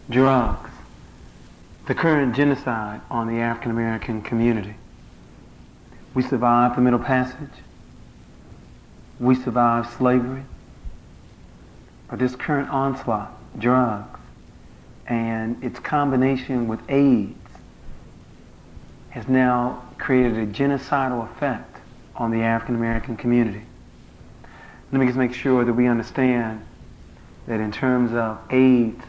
drugs, the current genocide on the African American community. We survived the Middle Passage. We survived slavery. But this current onslaught, drugs, and its combination with AIDS has now created a genocidal effect on the African American community. Let me just make sure that we understand that in terms of AIDS,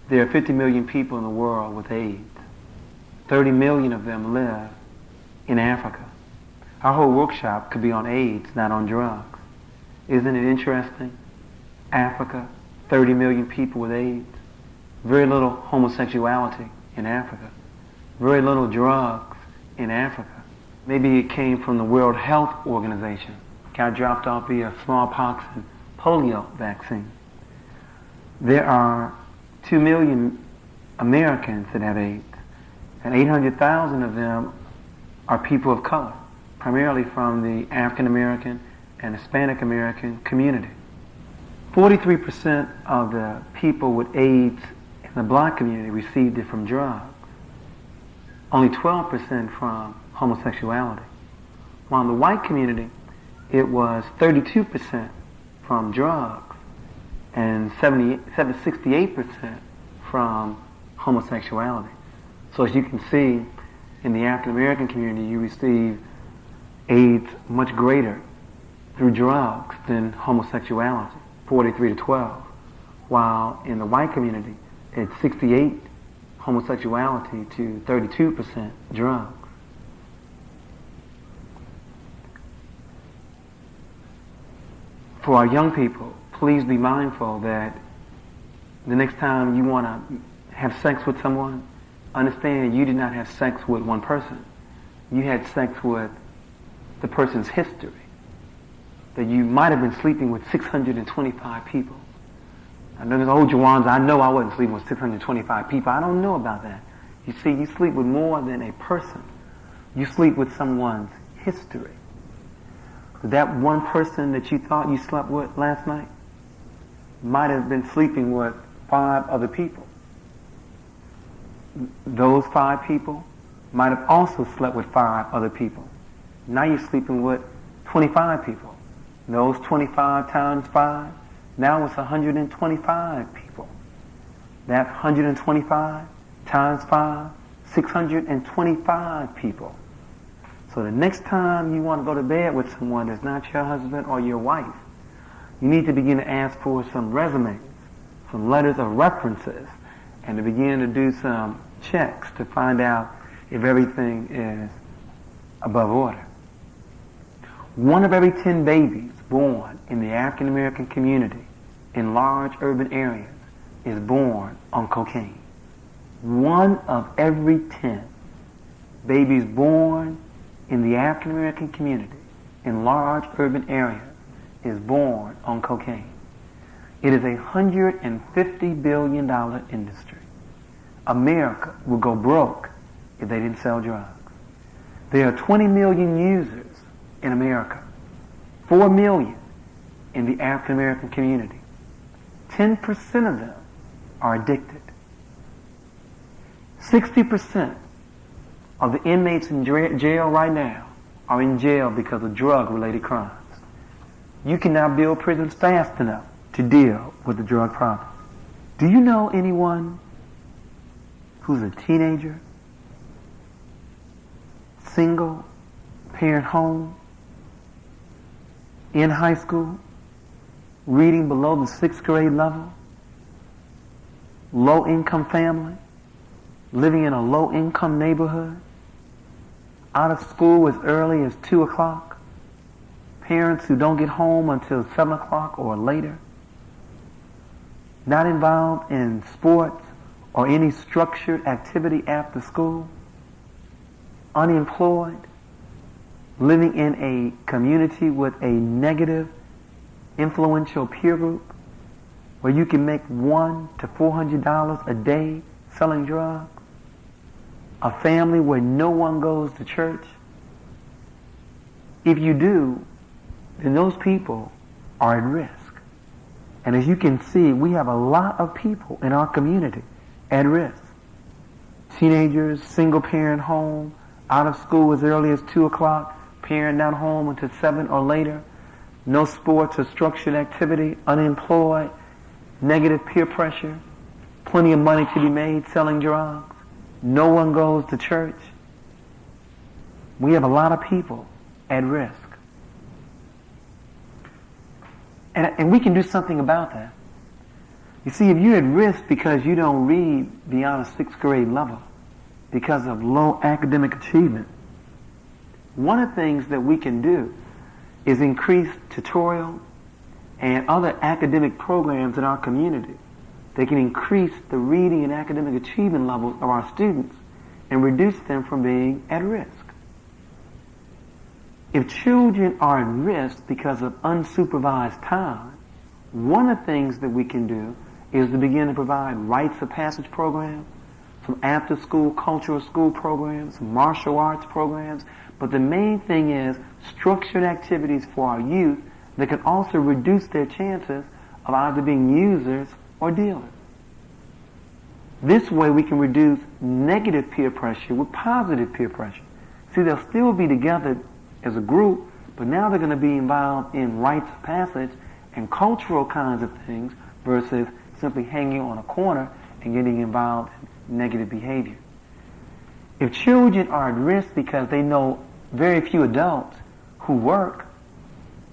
there are 50 million people in the world with AIDS. 30 million of them live in Africa. Our whole workshop could be on AIDS, not on drugs. Isn't it interesting? Africa, 30 million people with AIDS. Very little homosexuality in Africa. Very little drugs in Africa. Maybe it came from the World Health Organization. Got dropped off via smallpox and polio vaccine. There are 2 million Americans that have AIDS, and 800,000 of them are people of color, primarily from the African American and Hispanic American community. 43% of the people with AIDS in the black community received it from drugs. Only 12% from homosexuality. While in the white community, it was 32% from drugs and 68% from homosexuality. So as you can see, in the African American community, you receive AIDS much greater through drugs than homosexuality, 43 to 12. While in the white community, it's 68 homosexuality to 32% drugs. For our young people, please be mindful that the next time you want to have sex with someone, understand that you did not have sex with one person. You had sex with the person's history. That you might have been sleeping with 625 people. I know there's old Jawans, I know I wasn't sleeping with 625 people. I don't know about that. You see, you sleep with more than a person. You sleep with someone's history. That one person that you thought you slept with last night might have been sleeping with 5 other people. Those 5 people might have also slept with 5 other people. Now you're sleeping with 25 people. Those 25 times 5, now it's 125 people. That 125 times 5, 625 people. So the next time you want to go to bed with someone that's not your husband or your wife, you need to begin to ask for some resumes, some letters of references, and to begin to do some checks to find out if everything is above order. 1 of every 10 babies born in the African American community in large urban areas is born on cocaine. 1 of every 10 babies born in the African American community in large urban areas is born on cocaine. It is a $150 billion industry. America will go broke if they didn't sell drugs. There are 20 million users in America, 4 million in the African American community. 10% of them are addicted. 60% of the inmates in jail right now are in jail because of drug-related crimes. You cannot build prisons fast enough to deal with the drug problem. Do you know anyone who's a teenager, single, parent home, in high school, reading below the 6th grade level, low-income family, living in a low-income neighborhood, out of school as early as 2 o'clock, parents who don't get home until 7 o'clock or later, not involved in sports or any structured activity after school, unemployed, living in a community with a negative, influential peer group where you can make $100 to $400 a day selling drugs, a family where no one goes to church. If you do, then those people are at risk. And as you can see, we have a lot of people in our community at risk. Teenagers, single parent home, out of school as early as 2 o'clock, parent not home until 7 or later, no sports or structured activity, unemployed, negative peer pressure, plenty of money to be made selling drugs, no one goes to church. We have a lot of people at risk. And we can do something about that. You see, if you're at risk because you don't read beyond a 6th grade level, because of low academic achievement, one of the things that we can do is increase tutorial and other academic programs in our community. They can increase the reading and academic achievement levels of our students and reduce them from being at risk. If children are at risk because of unsupervised time, one of the things that we can do is to begin to provide rites of passage programs, some after-school cultural school programs, some martial arts programs, but the main thing is structured activities for our youth that can also reduce their chances of either being users or dealers. This way we can reduce negative peer pressure with positive peer pressure. See, they'll still be together as a group, but now they're going to be involved in rites of passage and cultural kinds of things versus simply hanging on a corner and getting involved in negative behavior. If children are at risk because they know very few adults who work,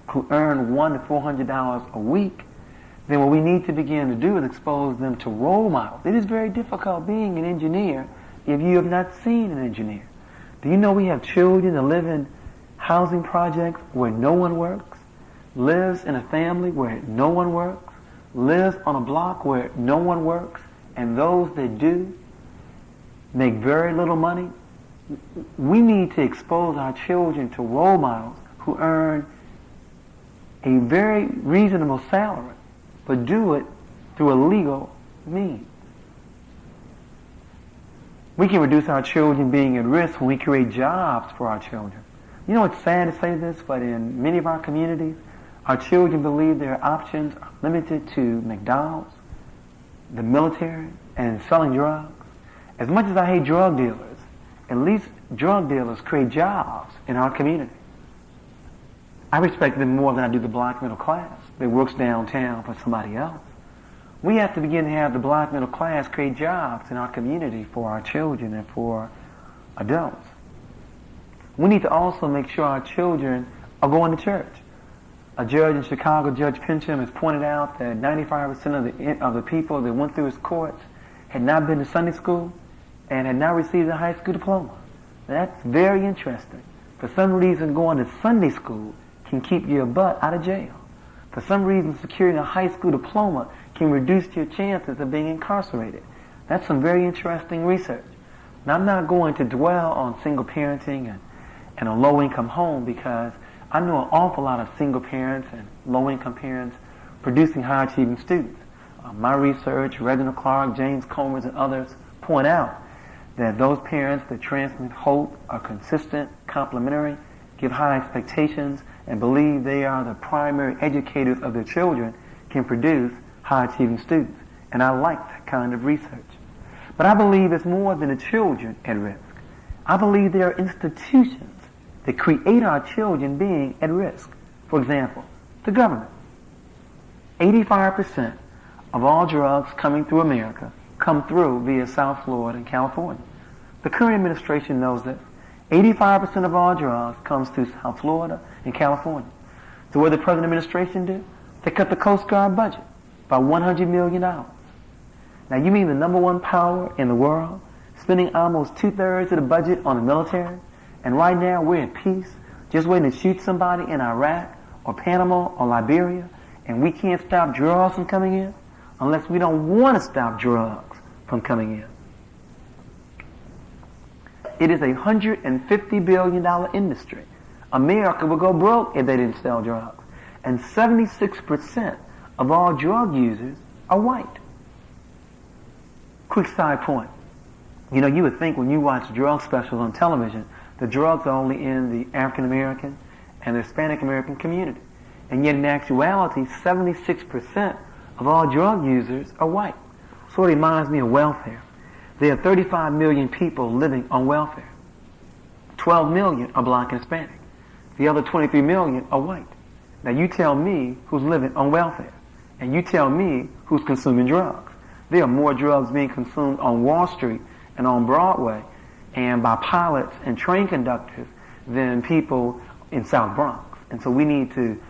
who earn $100 to $400 a week, then what we need to begin to do is expose them to role models. It is very difficult being an engineer if you have not seen an engineer. Do you know we have children that live in housing projects where no one works, lives in a family where no one works, lives on a block where no one works, and those that do make very little money? We need to expose our children to role models who earn a very reasonable salary, but do it through a legal means. We can reduce our children being at risk when we create jobs for our children. You know, it's sad to say this, but in many of our communities, our children believe their options are limited to McDonald's, the military, and selling drugs. As much as I hate drug dealers, at least drug dealers create jobs in our community. I respect them more than I do the black middle class that works downtown for somebody else. We have to begin to have the black middle class create jobs in our community for our children and for adults. We need to also make sure our children are going to church. A judge in Chicago, Judge Pincham, has pointed out that 95% of the people that went through his courts had not been to Sunday school and had not received a high school diploma. That's very interesting. For some reason, going to Sunday school can keep your butt out of jail. For some reason, securing a high school diploma can reduce your chances of being incarcerated. That's some very interesting research. Now, I'm not going to dwell on single parenting and a low-income home because I know an awful lot of single parents and low-income parents producing high-achieving students. My research, Reginald Clark, James Comer's, and others point out that those parents that transmit hope, are consistent, complementary, give high expectations, and believe they are the primary educators of their children can produce high-achieving students. And I like that kind of research. But I believe it's more than the children at risk. I believe there are institutions that create our children being at risk. For example, the government. 85% of all drugs coming through America come through via South Florida and California. The current administration knows that 85% of all drugs comes through South Florida and California. So what did the present administration do? They cut the Coast Guard budget by $100 million. Now you mean the number one power in the world, spending almost 2/3 of the budget on the military, and right now we're at peace, just waiting to shoot somebody in Iraq or Panama or Liberia, and we can't stop drugs from coming in unless we don't want to stop drugs from coming in. It is a $150 billion industry. America would go broke if they didn't sell drugs. And 76% of all drug users are white. Quick side point. You know, you would think when you watch drug specials on television, the drugs are only in the African American and the Hispanic American community. And yet in actuality, 76% of all drug users are white. So it reminds me of welfare. There are 35 million people living on welfare. 12 million are black and Hispanic. The other 23 million are white. Now you tell me who's living on welfare, and you tell me who's consuming drugs. There are more drugs being consumed on Wall Street and on Broadway and by pilots and train conductors than people in South Bronx. And so we need to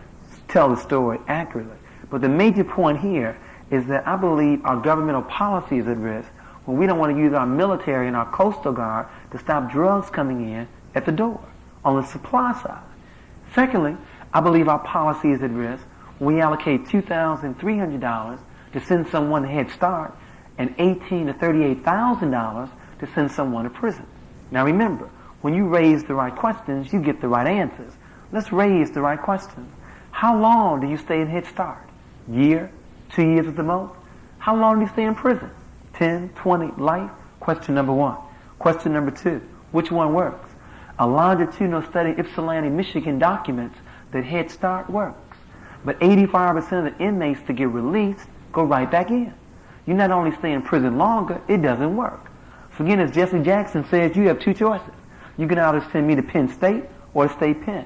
tell the story accurately. But the major point here is that I believe our governmental policy is at risk when we don't want to use our military and our Coastal Guard to stop drugs coming in at the door on the supply side. Secondly, I believe our policy is at risk when we allocate $2,300 to send someone to Head Start and $18,000 to $38,000 to send someone to prison. Now remember, when you raise the right questions, you get the right answers. Let's raise the right questions. How long do you stay in Head Start? Year? 2 years at the most? How long do you stay in prison? 10, 20, life? Question number one. Question number two, which one works? A longitudinal study in Ypsilanti, Michigan documents that Head Start works. But 85% of the inmates that get released go right back in. You not only stay in prison longer, it doesn't work. So again, as Jesse Jackson says, you have two choices. You can either send me to Penn State or to State Penn.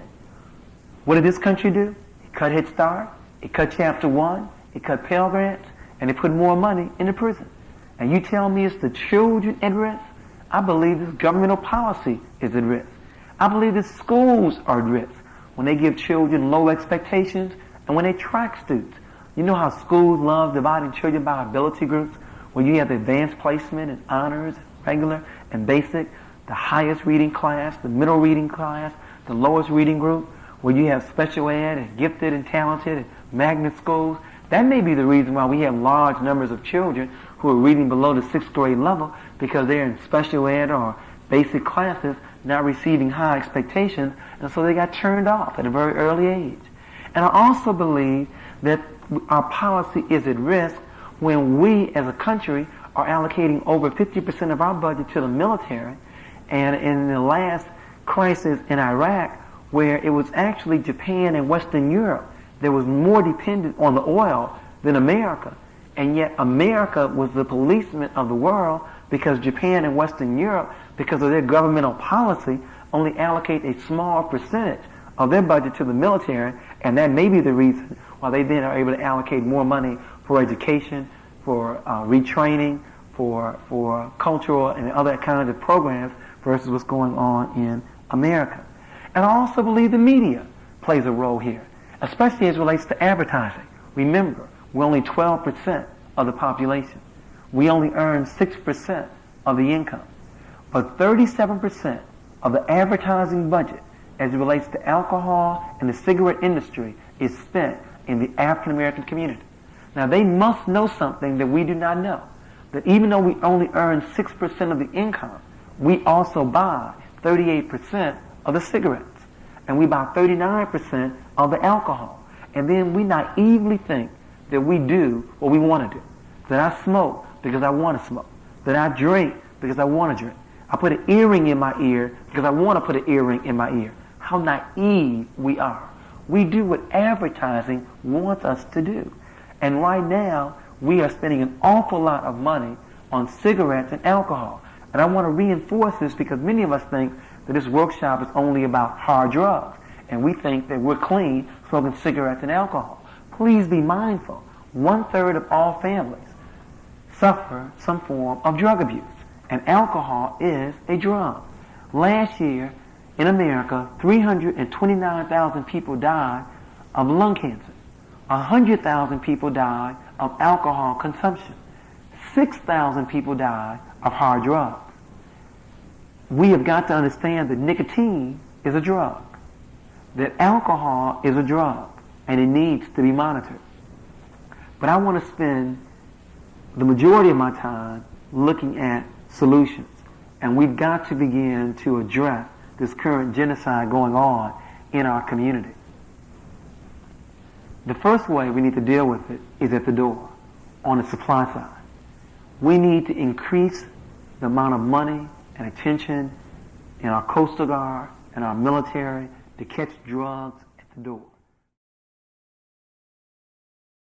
What did this country do? It cut Head Start, it cut Chapter 1, it cut Pell Grants, and it put more money into prison. And you tell me it's the children at risk? I believe this governmental policy is at risk. I believe the schools are at risk when they give children low expectations and when they track students. You know how schools love dividing children by ability groups, where you have the advanced placement and honors, regular and basic, the highest reading class, the middle reading class, the lowest reading group, where you have special ed and gifted and talented and magnet schools. That may be the reason why we have large numbers of children who are reading below the 6th grade level, because they're in special ed or basic classes, not receiving high expectations, and so they got turned off at a very early age. And I also believe that our policy is at risk when we as a country are allocating over 50% of our budget to the military, and in the last crisis in Iraq, where it was actually Japan and Western Europe that was more dependent on the oil than America, and yet America was the policeman of the world because Japan and Western Europe, because of their governmental policy, only allocate a small percentage of their budget to the military, and that may be the reason why they then are able to allocate more money for education, for retraining, for cultural and other kinds of programs versus what's going on in America. And I also believe the media plays a role here, especially as it relates to advertising. Remember, we're only 12% of the population. We only earn 6% of the income. But 37% of the advertising budget as it relates to alcohol and the cigarette industry is spent in the African American community. Now they must know something that we do not know, that even though we only earn 6% of the income, we also buy 38% of the cigarettes, and we buy 39% of the alcohol. And then we naively think that we do what we want to do. That I smoke because I want to smoke. That I drink because I want to drink. I put an earring in my ear because I want to put an earring in my ear. How naive we are. We do what advertising wants us to do. And right now, we are spending an awful lot of money on cigarettes and alcohol. And I want to reinforce this because many of us think that this workshop is only about hard drugs. And we think that we're clean smoking cigarettes and alcohol. Please be mindful. 1/3 of all families suffer some form of drug abuse. And alcohol is a drug. Last year in America, 329,000 people died of lung cancer. 100,000 people died of alcohol consumption. 6,000 people died of hard drugs. We have got to understand that nicotine is a drug, that alcohol is a drug, and it needs to be monitored. But I want to spend the majority of my time looking at solutions. And we've got to begin to address this current genocide going on in our community. The first way we need to deal with it is at the door, on the supply side. We need to increase the amount of money and attention in our Coastal Guard and our military to catch drugs at the door.